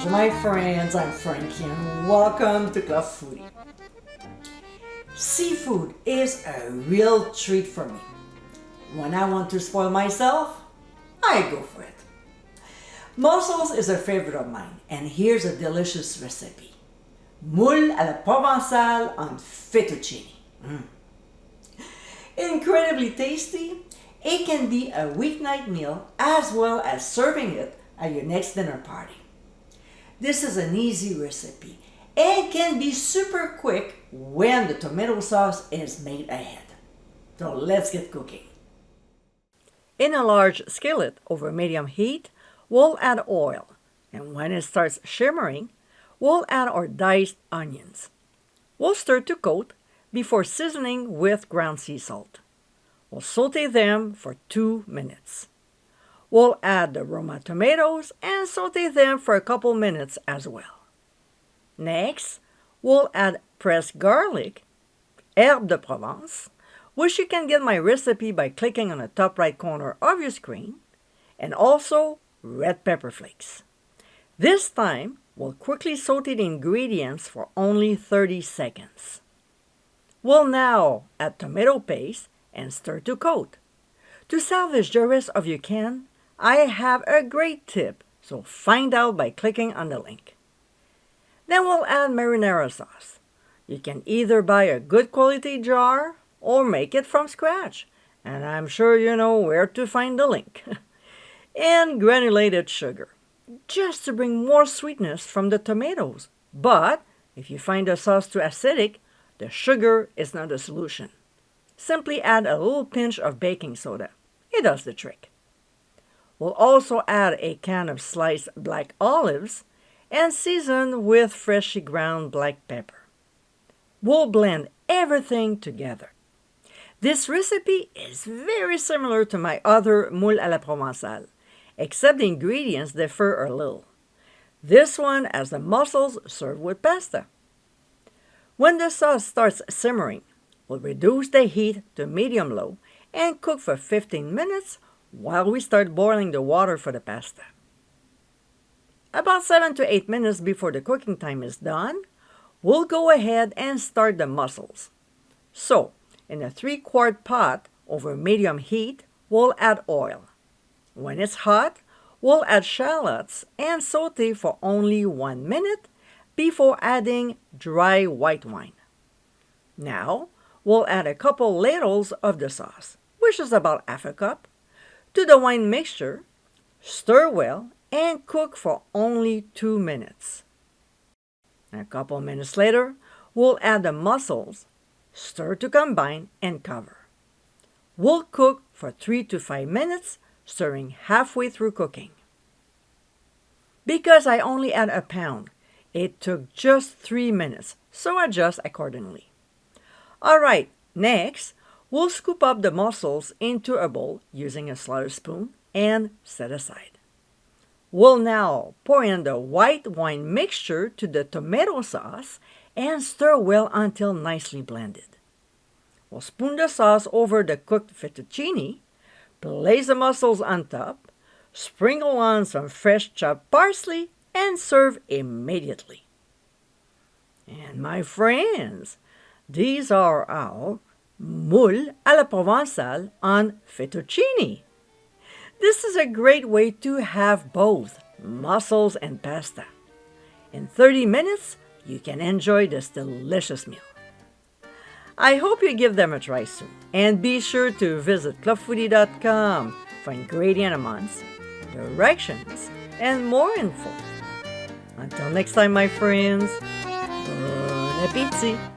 Bonjour my friends, I'm Frankie and welcome to Club Foodie. Seafood is a real treat for me. When I want to spoil myself, I go for it. Mussels is a favorite of mine, and here's a delicious recipe. Moules à la Provençale on fettuccine. Incredibly tasty, it can be a weeknight meal as well as serving it at your next dinner party. This is an easy recipe and can be super quick when the tomato sauce is made ahead. So let's get cooking. In a large skillet over medium heat, we'll add oil, and when it starts shimmering, we'll add our diced onions. We'll stir to coat before seasoning with ground sea salt. We'll saute them for 2 minutes. We'll add the Roma tomatoes and saute them for a couple minutes as well. Next, we'll add pressed garlic, herbe de Provence, which you can get my recipe by clicking on the top right corner of your screen, and also red pepper flakes. This time, we'll quickly saute the ingredients for only 30 seconds. We'll now add tomato paste and stir to coat. To salvage the rest of your can, I have a great tip, so find out by clicking on the link. Then we'll add marinara sauce. You can either buy a good quality jar or make it from scratch, and I'm sure you know where to find the link. And granulated sugar, just to bring more sweetness from the tomatoes. But if you find the sauce too acidic, the sugar is not the solution. Simply add a little pinch of baking soda. It does the trick. We'll also add a can of sliced black olives and season with freshly ground black pepper. We'll blend everything together. This recipe is very similar to my other Moules à la Provençale, except the ingredients differ a little. This one has the mussels served with pasta. When the sauce starts simmering, we'll reduce the heat to medium-low and cook for 15 minutes while we start boiling the water for the pasta. About 7 to 8 minutes before the cooking time is done, we'll go ahead and start the mussels. So, in a 3-quart pot over medium heat, we'll add oil. When it's hot, we'll add shallots and saute for only 1 minute before adding dry white wine. Now, we'll add a couple ladles of the sauce, which is about half a cup, to the wine mixture, stir well, and cook for only 2 minutes. A couple minutes later, we'll add the mussels, stir to combine, and cover. We'll cook for 3 to 5 minutes, stirring halfway through cooking. Because I only add a pound, it took just 3 minutes, so adjust accordingly. Alright, next, we'll scoop up the mussels into a bowl using a slaughter spoon and set aside. We'll now pour in the white wine mixture to the tomato sauce and stir well until nicely blended. We'll spoon the sauce over the cooked fettuccine, place the mussels on top, sprinkle on some fresh chopped parsley, and serve immediately. And my friends, these are our Moules à la Provençale on fettuccine. This is a great way to have both mussels and pasta. In 30 minutes, you can enjoy this delicious meal. I hope you give them a try soon. And be sure to visit clubfoodie.com for ingredient amounts, directions, and more info. Until next time, my friends, bon appétit!